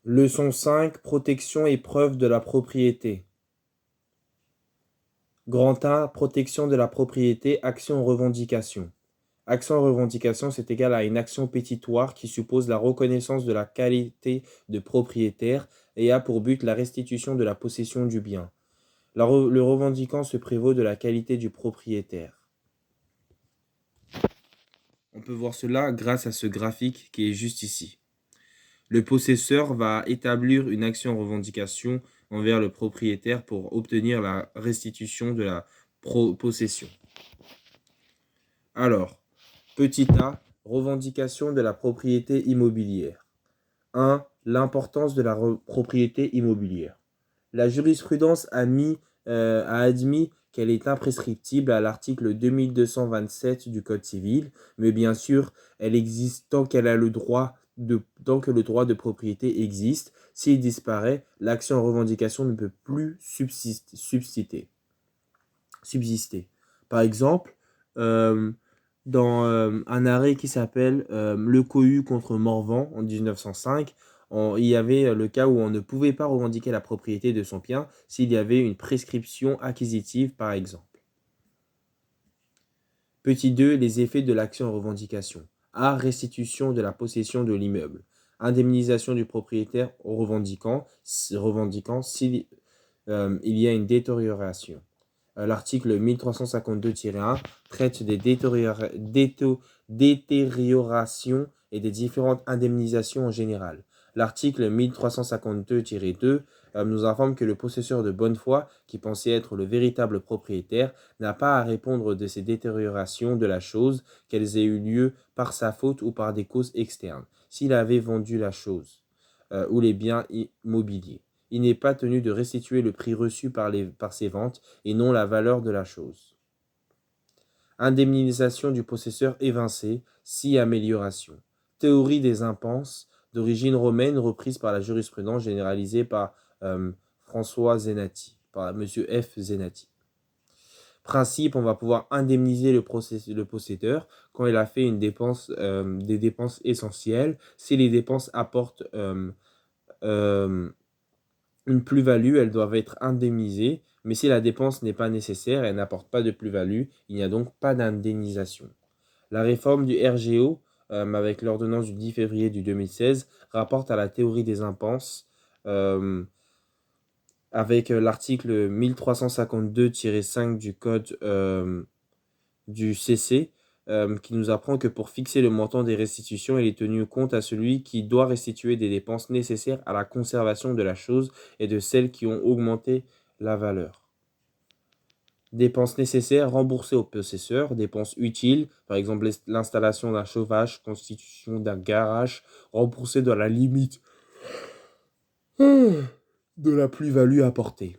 Leçon 5, protection et preuve de la propriété. Grand A, protection de la propriété, action revendication. Action revendication, c'est égal à une action pétitoire qui suppose la reconnaissance de la qualité de propriétaire et a pour but la restitution de la possession du bien. Le revendiquant se prévaut de la qualité du propriétaire. On peut voir cela grâce à ce graphique qui est juste ici. Le possesseur va établir une action revendication envers le propriétaire pour obtenir la restitution de la possession. Alors, petit a, revendication de la propriété immobilière. 1. L'importance de la propriété immobilière. La jurisprudence a admis qu'elle est imprescriptible à l'article 2227 du Code civil, mais bien sûr, elle existe tant que le droit de propriété existe. S'il disparaît, l'action en revendication ne peut plus subsister. Par exemple, euh, dans un arrêt qui s'appelle Le Cohue contre Morvan en 1905, il y avait le cas où on ne pouvait pas revendiquer la propriété de son bien s'il y avait une prescription acquisitive, par exemple. Petit 2, les effets de l'action en revendication. A. Restitution de la possession de l'immeuble. Indemnisation du propriétaire au revendiquant s'il il y a une détérioration. L'article 1352-1 traite des détériorations et des différentes indemnisations en général. L'article 1352-2 nous informe que le possesseur de bonne foi, qui pensait être le véritable propriétaire, n'a pas à répondre de ces détériorations de la chose, qu'elles aient eu lieu par sa faute ou par des causes externes, s'il avait vendu la chose ou les biens immobiliers. Il n'est pas tenu de restituer le prix reçu par ces ventes et non la valeur de la chose. Indemnisation du possesseur évincé, si amélioration. Théorie des impenses, d'origine romaine reprise par la jurisprudence généralisée par François Zenati, par M. F. Zenati. Principe, on va pouvoir indemniser le possédeur quand il a fait des dépenses essentielles, si les dépenses apportent une plus-value, elles doivent être indemnisées, mais si la dépense n'est pas nécessaire, elle n'apporte pas de plus-value, il n'y a donc pas d'indemnisation. La réforme du RGO, avec l'ordonnance du 10 février 2016, rapporte à la théorie des impenses, avec l'article 1352-5 du code du CC, qui nous apprend que pour fixer le montant des restitutions, il est tenu compte à celui qui doit restituer des dépenses nécessaires à la conservation de la chose et de celles qui ont augmenté la valeur. Dépenses nécessaires remboursées au possesseur, dépenses utiles, par exemple l'installation d'un chauffage, constitution d'un garage, remboursées dans la limite de la plus-value apportée.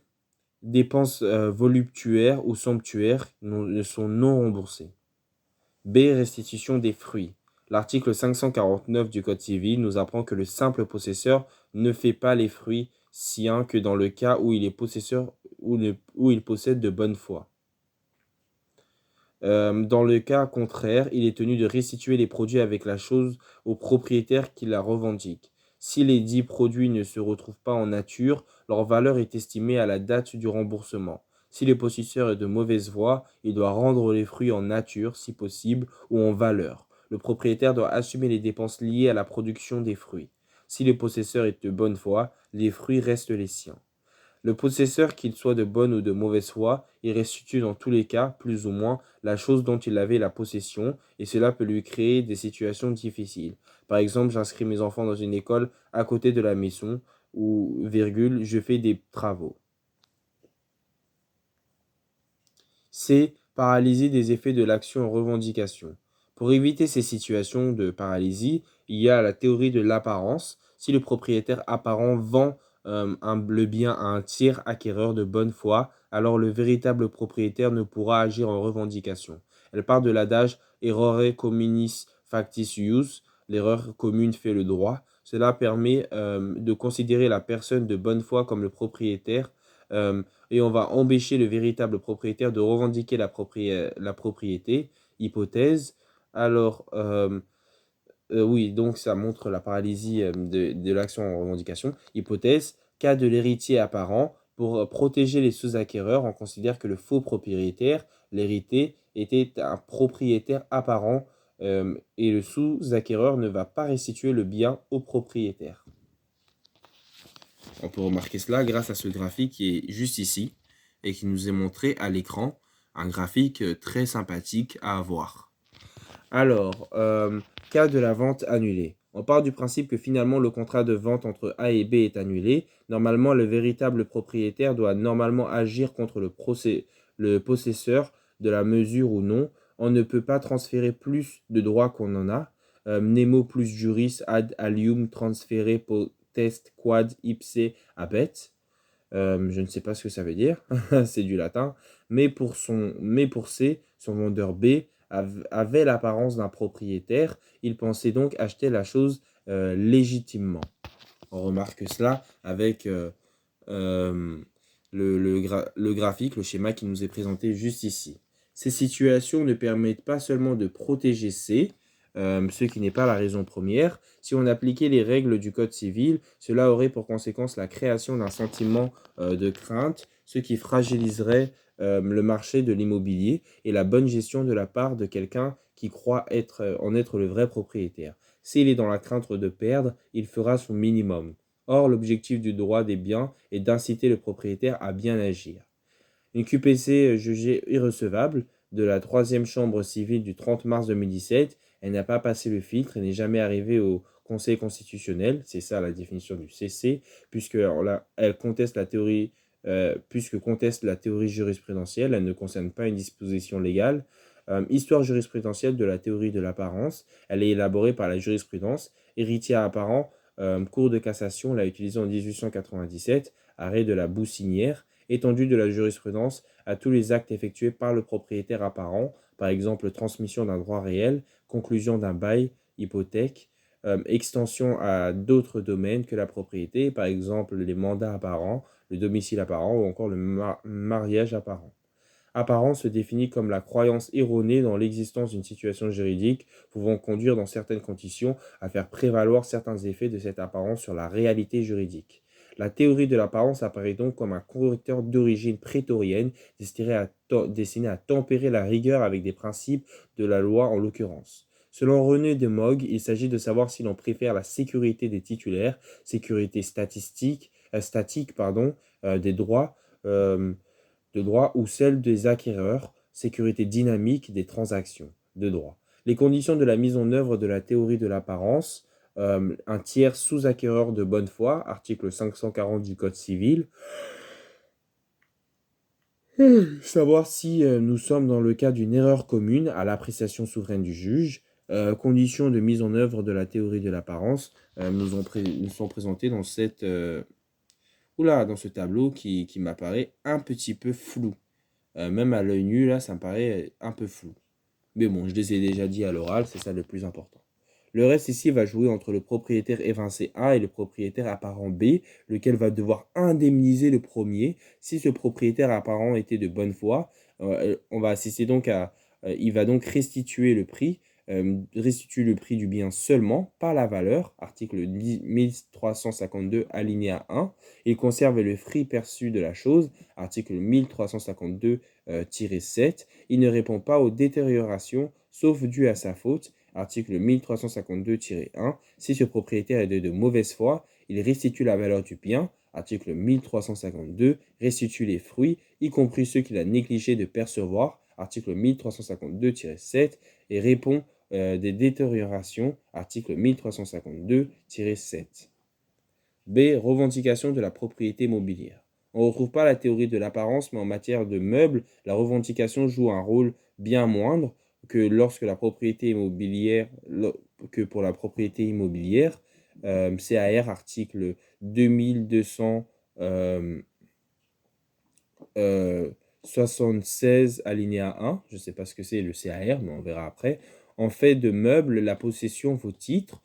Dépenses voluptuaires ou somptuaires ne sont non remboursées. B. Restitution des fruits. L'article 549 du Code civil nous apprend que le simple possesseur ne fait pas les fruits siens que dans le cas où il est possesseur où il possède de bonne foi. Dans le cas contraire, il est tenu de restituer les produits avec la chose au propriétaire qui la revendique. Si les dits produits ne se retrouvent pas en nature, leur valeur est estimée à la date du remboursement. Si le possesseur est de mauvaise foi, il doit rendre les fruits en nature, si possible, ou en valeur. Le propriétaire doit assumer les dépenses liées à la production des fruits. Si le possesseur est de bonne foi, les fruits restent les siens. Le possesseur, qu'il soit de bonne ou de mauvaise foi, il restitue dans tous les cas, plus ou moins, la chose dont il avait la possession, et cela peut lui créer des situations difficiles. Par exemple, j'inscris mes enfants dans une école à côté de la maison, ou, virgule, je fais des travaux. C. Paralysie des effets de l'action en revendication. Pour éviter ces situations de paralysie, il y a la théorie de l'apparence. Si le propriétaire apparent vend le bien à un tiers acquéreur de bonne foi, alors le véritable propriétaire ne pourra agir en revendication. Elle part de l'adage errore communis factis ius, l'erreur commune fait le droit. Cela permet de considérer la personne de bonne foi comme le propriétaire et on va empêcher le véritable propriétaire de revendiquer la propriété. Hypothèse. Alors, Oui, donc ça montre la paralysie de l'action en revendication. Hypothèse, cas de l'héritier apparent. Pour protéger les sous-acquéreurs, on considère que le faux propriétaire, l'hérité, était un propriétaire apparent et le sous-acquéreur ne va pas restituer le bien au propriétaire. On peut remarquer cela grâce à ce graphique qui est juste ici et qui nous est montré à l'écran. Un graphique très sympathique à voir. Alors, cas de la vente annulée. On part du principe que finalement le contrat de vente entre A et B est annulé. Normalement, le véritable propriétaire doit normalement agir contre le possesseur de la mesure ou non. On ne peut pas transférer plus de droits qu'on en a. Nemo plus juris ad alium transféré potest quad ipse habet. Je ne sais pas ce que ça veut dire, c'est du latin, mais pour C, son vendeur B avait l'apparence d'un propriétaire, il pensait donc acheter la chose légitimement. On remarque cela avec euh, le graphique, le schéma qui nous est présenté juste ici. Ces situations ne permettent pas seulement de protéger C, ce qui n'est pas la raison première. Si on appliquait les règles du Code civil, cela aurait pour conséquence la création d'un sentiment de crainte, ce qui fragiliserait le marché de l'immobilier et la bonne gestion de la part de quelqu'un qui croit en être le vrai propriétaire. S'il est dans la crainte de perdre, il fera son minimum. Or, l'objectif du droit des biens est d'inciter le propriétaire à bien agir. Une QPC jugée irrecevable de la troisième chambre civile du 30 mars 2017, elle n'a pas passé le filtre et n'est jamais arrivée au Conseil constitutionnel, c'est ça la définition du CC, puisque elle conteste la théorie, puisque conteste la théorie jurisprudentielle, elle ne concerne pas une disposition légale. Histoire jurisprudentielle de la théorie de l'apparence, elle est élaborée par la jurisprudence, héritier apparent, Cour de cassation l'a utilisé en 1897, arrêt de la Boussinière, étendue de la jurisprudence à tous les actes effectués par le propriétaire apparent, par exemple transmission d'un droit réel, conclusion d'un bail, hypothèque, extension à d'autres domaines que la propriété, par exemple les mandats apparents, le domicile apparent ou encore le mariage apparent. Apparent se définit comme la croyance erronée dans l'existence d'une situation juridique pouvant conduire dans certaines conditions à faire prévaloir certains effets de cette apparence sur la réalité juridique. La théorie de l'apparence apparaît donc comme un correcteur d'origine prétorienne destiné à tempérer la rigueur avec des principes de la loi en l'occurrence. Selon René de Mogh, il s'agit de savoir si l'on préfère la sécurité des titulaires, sécurité statique des droits, ou celle des acquéreurs, sécurité dynamique des transactions de droit. Les conditions de la mise en œuvre de la théorie de l'apparence, un tiers sous-acquéreur de bonne foi, article 540 du Code civil. Savoir si nous sommes dans le cas d'une erreur commune à l'appréciation souveraine du juge. Conditions de mise en œuvre de la théorie de l'apparence nous sont présentées dans dans ce tableau qui m'apparaît un petit peu flou. Même à l'œil nu, là, ça me paraît un peu flou. Mais bon, je les ai déjà dit à l'oral, c'est ça le plus important. Le reste ici va jouer entre le propriétaire évincé A et le propriétaire apparent B, lequel va devoir indemniser le premier. Si ce propriétaire apparent était de bonne foi, on va assister donc il va donc restituer le prix du bien seulement, pas la valeur, article 1352 alinéa 1. Il conserve le fruit perçu de la chose, article 1352-7. Il ne répond pas aux détériorations, sauf dues à sa faute, article 1352-1. Si ce propriétaire est de mauvaise foi, il restitue la valeur du bien, article 1352, restitue les fruits, y compris ceux qu'il a négligé de percevoir, article 1352-7, et répond des détériorations, article 1352-7. B. Revendication de la propriété immobilière. On ne retrouve pas la théorie de l'apparence, mais en matière de meubles, la revendication joue un rôle bien moindre que pour la propriété immobilière. CAR, article 2276, alinéa 1. Je ne sais pas ce que c'est le CAR, mais on verra après. En fait de meuble, la possession vaut titre.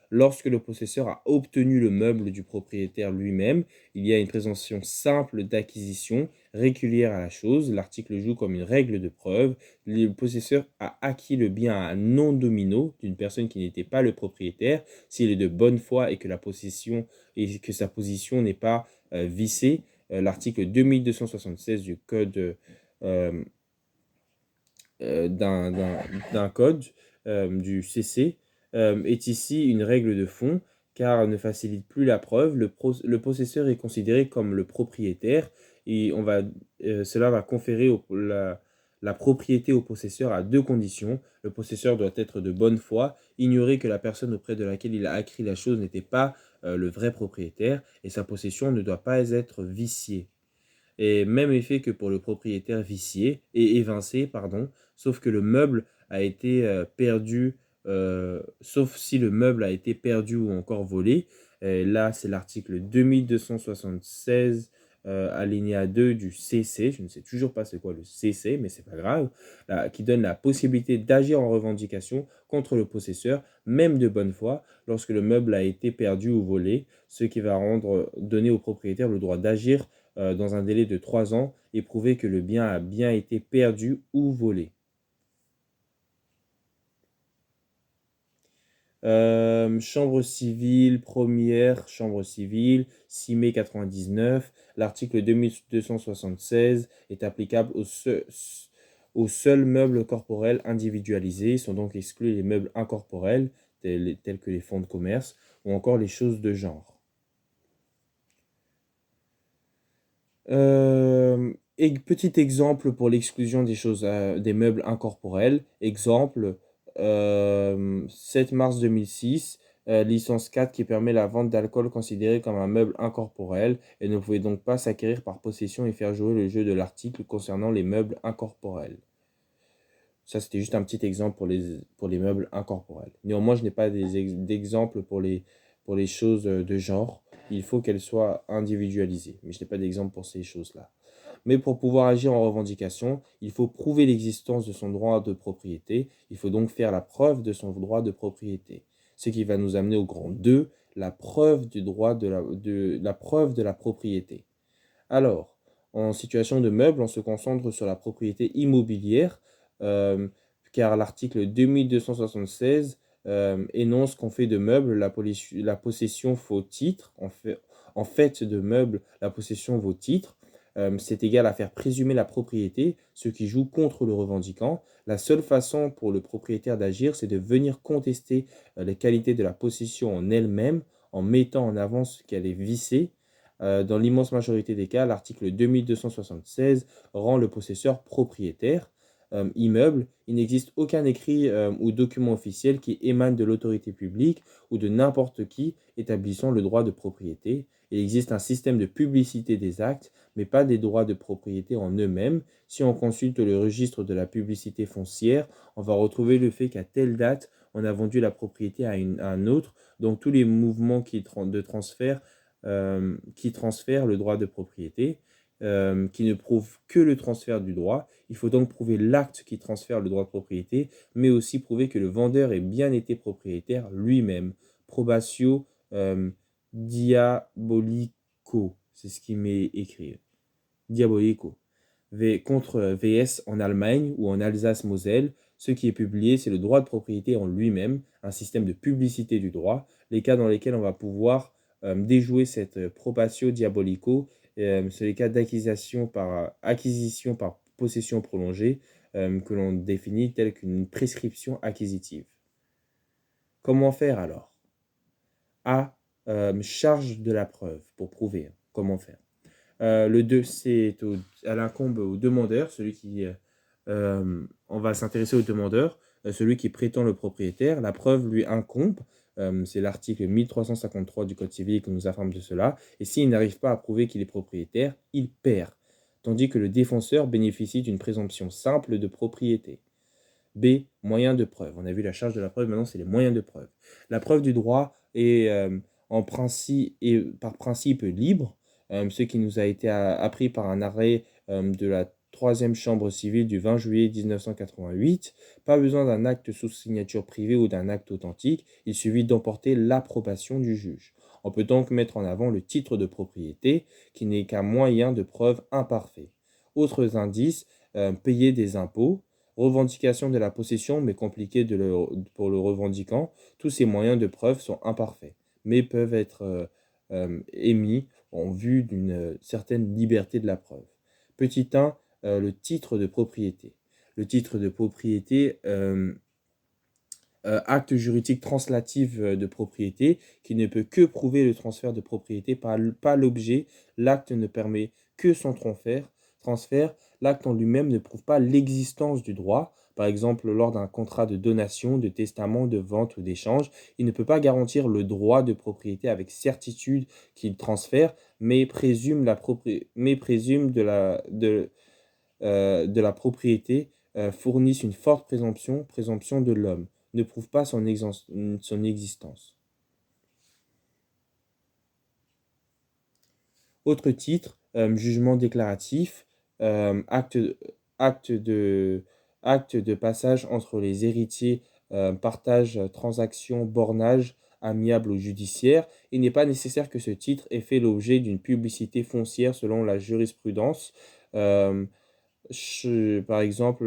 Lorsque le possesseur a obtenu le meuble du propriétaire lui-même, il y a une présomption simple d'acquisition régulière à la chose. L'article joue comme une règle de preuve. Le possesseur a acquis le bien à non domino d'une personne qui n'était pas le propriétaire s'il est de bonne foi et que la possession et que sa position n'est pas viciée. L'article 2276 du code euh, d'un code du CC est ici une règle de fond car ne facilite plus la preuve. Le possesseur est considéré comme le propriétaire et cela va conférer la propriété au possesseur à deux conditions. Le possesseur doit être de bonne foi, ignorer que la personne auprès de laquelle il a acquis la chose n'était pas le vrai propriétaire et sa possession ne doit pas être viciée. Et même effet que pour le propriétaire vicié et évincé, pardon, sauf que le meuble a été perdu, sauf si le meuble a été perdu ou encore volé. Et là, c'est l'article 2276 alinéa 2 du CC. Je ne sais toujours pas c'est quoi le CC, mais c'est pas grave. Là, qui donne la possibilité d'agir en revendication contre le possesseur, même de bonne foi, lorsque le meuble a été perdu ou volé, ce qui va donner au propriétaire le droit d'agir dans un délai de 3 ans et prouver que le bien a bien été perdu ou volé. Chambre civile, première chambre civile, 6 mai 99. L'article 2276 est applicable aux seuls meubles corporels individualisés. Sont donc exclus les meubles incorporels, tels que les fonds de commerce, ou encore les choses de genre. Petit exemple pour l'exclusion des choses, des meubles incorporels. Exemple, 7 mars 2006, licence 4 qui permet la vente d'alcool considéré comme un meuble incorporel et ne pouvait donc pas s'acquérir par possession et faire jouer le jeu de l'article concernant les meubles incorporels. Ça, c'était juste un petit exemple pour les meubles incorporels. Néanmoins, je n'ai pas d'exemple pour les choses de genre. Il faut qu'elles soient individualisées. Mais je n'ai pas d'exemple pour ces choses-là. Mais pour pouvoir agir en revendication, il faut prouver l'existence de son droit de propriété. Il faut donc faire la preuve de son droit de propriété. Ce qui va nous amener au grand 2, la preuve du droit la preuve de la propriété. Alors, en situation de meuble, on se concentre sur la propriété immobilière, euh, car l'article 2276 énonce qu'on fait de meubles la possession vaut titre. En fait de meubles, la possession vaut titre. C'est égal à faire présumer la propriété, ce qui joue contre le revendiquant. La seule façon pour le propriétaire d'agir, c'est de venir contester les qualités de la possession en elle-même, en mettant en avant qu'elle est viciée. Dans l'immense majorité des cas, l'article 2276 rend le possesseur propriétaire. Immeuble, il n'existe aucun écrit ou document officiel qui émane de l'autorité publique ou de n'importe qui établissant le droit de propriété. Il existe un système de publicité des actes, mais pas des droits de propriété en eux-mêmes. Si on consulte le registre de la publicité foncière, on va retrouver le fait qu'à telle date, on a vendu la propriété à un autre. Donc tous les mouvements de transfert qui transfère le droit de propriété, qui ne prouve que le transfert du droit. Il faut donc prouver l'acte qui transfère le droit de propriété, mais aussi prouver que le vendeur ait bien été propriétaire lui-même. Probatio diabolico, c'est ce qui m'est écrit. Diabolico. Contre VS en Allemagne ou en Alsace-Moselle, ce qui est publié, c'est le droit de propriété en lui-même, un système de publicité du droit. Les cas dans lesquels on va pouvoir déjouer cette probatio diabolico, c'est les cas acquisition par possession prolongée, que l'on définit telle qu'une prescription acquisitive. Comment faire alors? A. Charge de la preuve pour prouver. Comment faire? Le 2, elle incombe au demandeur, on va s'intéresser au demandeur, celui qui prétend le propriétaire. La preuve lui incombe, c'est l'article 1353 du Code civil qui nous informe de cela. Et s'il n'arrive pas à prouver qu'il est propriétaire, il perd. Tandis que le défenseur bénéficie d'une présomption simple de propriété. B. Moyen de preuve. On a vu la charge de la preuve, maintenant c'est les moyens de preuve. La preuve du droit est par principe libre, ce qui nous a été appris par un arrêt de la troisième chambre civile du 20 juillet 1988. Pas besoin d'un acte sous signature privée ou d'un acte authentique, il suffit d'emporter l'approbation du juge. On peut donc mettre en avant le titre de propriété, qui n'est qu'un moyen de preuve imparfait. Autres indices, payer des impôts, revendication de la possession, mais compliqué pour le revendiquant. Tous ces moyens de preuve sont imparfaits, mais peuvent être émis en vue d'une certaine liberté de la preuve. Petit 1, le titre de propriété. Le titre de propriété, acte juridique translatif de propriété qui ne peut que prouver le transfert de propriété, pas l'objet. L'acte ne permet que son transfert. L'acte en lui-même ne prouve pas l'existence du droit. Par exemple, lors d'un contrat de donation, de testament, de vente ou d'échange, il ne peut pas garantir le droit de propriété avec certitude qu'il transfère, mais présume de la propriété, fournissent une forte présomption de l'homme, ne prouve pas son existence. Autre titre, jugement déclaratif, acte, acte, de, acte de passage entre les héritiers, partage, transaction, bornage, amiable ou judiciaire. Il n'est pas nécessaire que ce titre ait fait l'objet d'une publicité foncière selon la jurisprudence. Euh, Par exemple,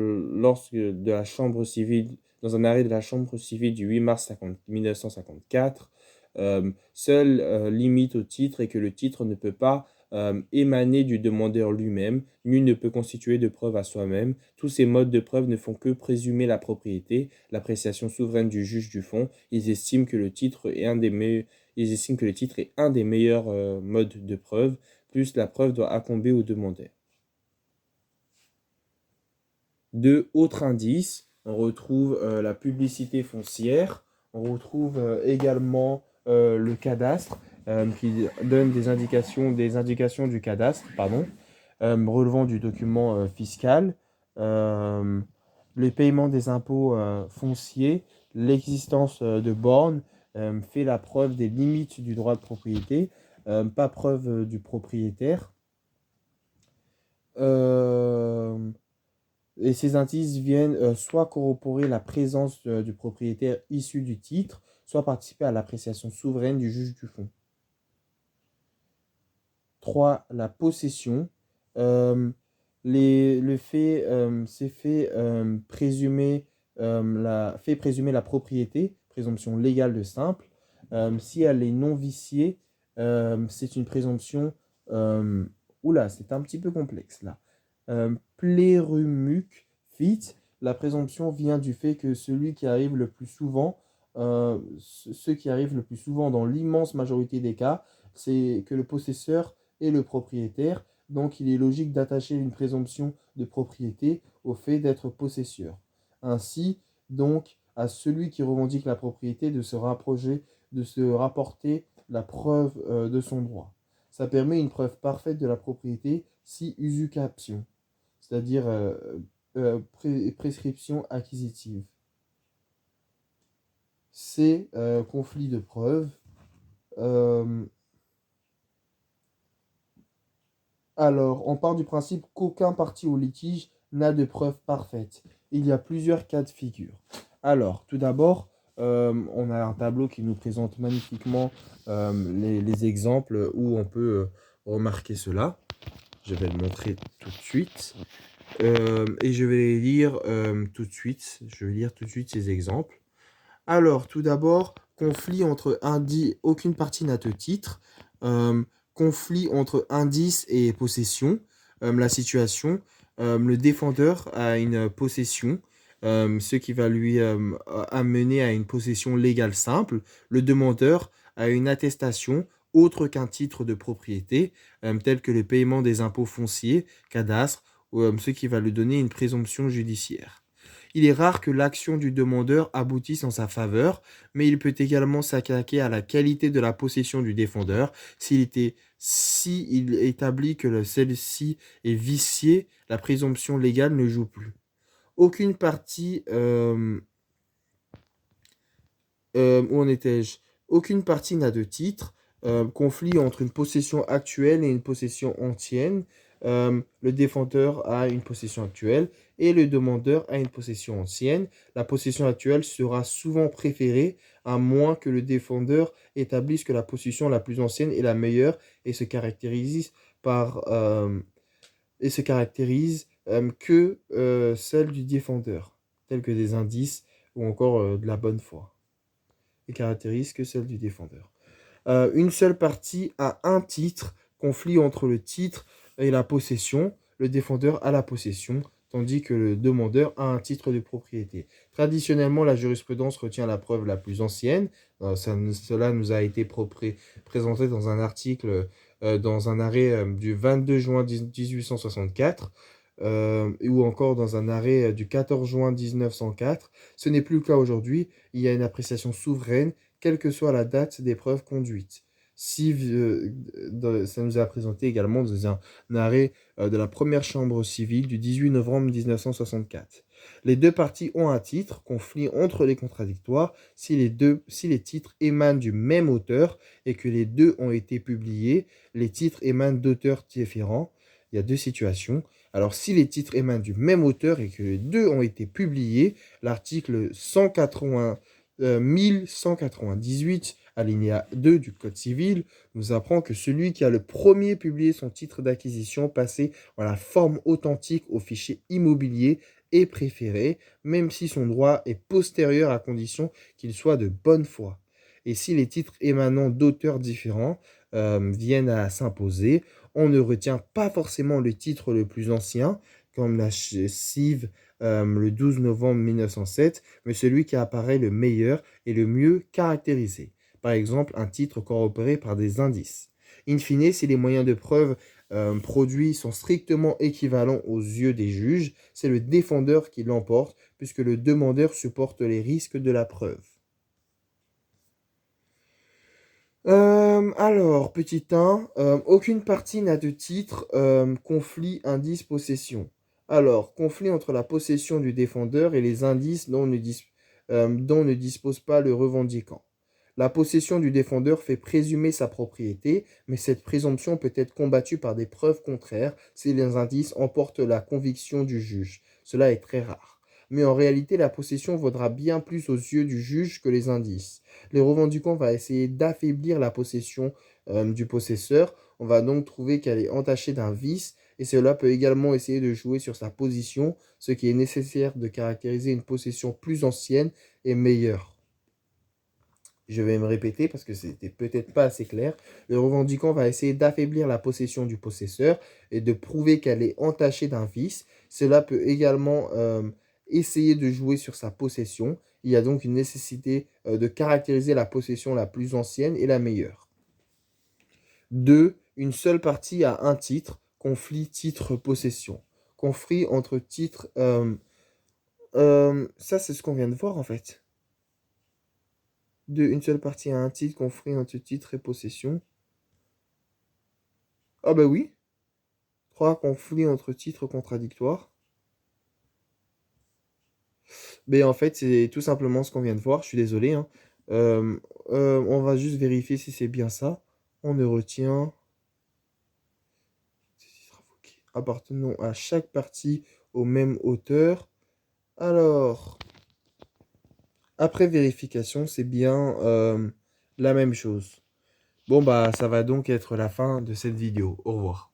dans un arrêt de la Chambre civile du 8 mars 1954, seule limite au titre est que le titre ne peut pas émaner du demandeur lui-même, nul ne peut constituer de preuve à soi-même. Tous ces modes de preuve ne font que présumer la propriété, l'appréciation souveraine du juge du fond. Ils estiment que le titre est un des meilleurs modes de preuve, plus la preuve doit incomber au demandeur. De autres indices, on retrouve la publicité foncière, on retrouve également le cadastre qui donne des indications du cadastre, pardon, relevant du document fiscal, euh, le paiement des impôts fonciers, l'existence de bornes fait la preuve des limites du droit de propriété, pas preuve du propriétaire. Euh, Et ces indices viennent soit corroborer la présence du propriétaire issu du titre, soit participer à l'appréciation souveraine du juge du fond. 3. La possession. Euh, c'est fait présumer la propriété, présomption légale de simple. Si elle est non viciée, c'est une présomption. euh, Oula, c'est un petit peu complexe là. Plérumuc fit, la présomption vient du fait que celui qui arrive le plus souvent, ce qui arrive le plus souvent dans l'immense majorité des cas, c'est que le possesseur est le propriétaire, donc il est logique d'attacher une présomption de propriété au fait d'être possesseur. Ainsi, donc, à celui qui revendique la propriété de se rapporter la preuve de son droit. Ça permet une preuve parfaite de la propriété si usucapion, c'est-à-dire prescription acquisitive. C'est conflit de preuves. Alors, on part du principe qu'aucun parti au litige n'a de preuve parfaite. Il y a plusieurs cas de figure. Alors, tout d'abord, on a un tableau qui nous présente magnifiquement les exemples où on peut remarquer cela. Je vais le montrer tout de suite. Et je vais les lire tout de suite. Je vais lire tout de suite ces exemples. Alors, tout d'abord, conflit entre indice, aucune partie n'a de titre. Conflit entre indice et possession. La situation, le défendeur a une possession, ce qui va lui amener à une possession légale simple. Le demandeur a une attestation autre qu'un titre de propriété, tel que le paiement des impôts fonciers, cadastre, ce qui va lui donner une présomption judiciaire. Il est rare que l'action du demandeur aboutisse en sa faveur, mais il peut également s'attaquer à la qualité de la possession du défendeur. Si il établit que celle-ci est viciée, la présomption légale ne joue plus. Aucune partie... où en étais-je? Aucune partie n'a de titre. Conflit entre une possession actuelle et une possession ancienne. le défendeur a une possession actuelle et le demandeur a une possession ancienne. La possession actuelle sera souvent préférée à moins que le défendeur établisse que la possession la plus ancienne est la meilleure et se caractérise par que celle du défendeur, tels que des indices ou encore de la bonne foi, et caractérise que celle du défendeur. Une seule partie a un titre, conflit entre le titre et la possession. Le défendeur a la possession, tandis que le demandeur a un titre de propriété. Traditionnellement, la jurisprudence retient la preuve la plus ancienne. Cela nous a été présenté dans un article, dans un arrêt du 22 juin 1864. Ou encore dans un arrêt du 14 juin 1904. Ce n'est plus le cas aujourd'hui. Il y a une appréciation souveraine quelle que soit la date des preuves conduites. Si, ça nous a présenté également dans un arrêt de la première chambre civile du 18 novembre 1964. Les deux parties ont un titre, conflit entre les contradictoires, si les titres émanent du même auteur et que les deux ont été publiés, les titres émanent d'auteurs différents. Il y a deux situations. Alors, si les titres émanent du même auteur et que les deux ont été publiés, l'article 1198, alinéa 2 du Code civil, nous apprend que celui qui a le premier publié son titre d'acquisition passé en la forme authentique au fichier immobilier est préféré, même si son droit est postérieur à condition qu'il soit de bonne foi. Et si les titres émanant d'auteurs différents viennent à s'imposer, on ne retient pas forcément le titre le plus ancien, comme la CIV le 12 novembre 1907, mais celui qui apparaît le meilleur et le mieux caractérisé. Par exemple, un titre corroboré par des indices. In fine, si les moyens de preuve produits sont strictement équivalents aux yeux des juges, c'est le défendeur qui l'emporte, puisque le demandeur supporte les risques de la preuve. Alors, petit 1, aucune partie n'a de titre, conflit, indice, possession. Alors, conflit entre la possession du défendeur et les indices dont ne dispose pas le revendiquant. La possession du défendeur fait présumer sa propriété, mais cette présomption peut être combattue par des preuves contraires si les indices emportent la conviction du juge. Cela est très rare. Mais en réalité, la possession vaudra bien plus aux yeux du juge que les indices. Le revendiquant va essayer d'affaiblir la possession du possesseur. On va donc trouver qu'elle est entachée d'un vice et cela peut également essayer de jouer sur sa position, ce qui est nécessaire de caractériser une possession plus ancienne et meilleure. Je vais me répéter parce que c'était peut-être pas assez clair. Le revendiquant va essayer d'affaiblir la possession du possesseur et de prouver qu'elle est entachée d'un vice. Cela peut également essayer de jouer sur sa possession. Il y a donc une nécessité de caractériser la possession la plus ancienne et la meilleure. 2. Une seule partie a un titre, conflit titre-possession. Conflit entre titres... ça, c'est ce qu'on vient de voir en fait. 2. Une seule partie a un titre, conflit entre titre et possession. Ah bah oui. 3. Conflit entre titres contradictoires. Mais en fait, c'est tout simplement ce qu'on vient de voir. Je suis désolé. Hein. On va juste vérifier si c'est bien ça. On ne retient... appartenant à chaque partie au même auteur. Alors, après vérification, c'est bien la même chose. Bon, bah, ça va donc être la fin de cette vidéo. Au revoir.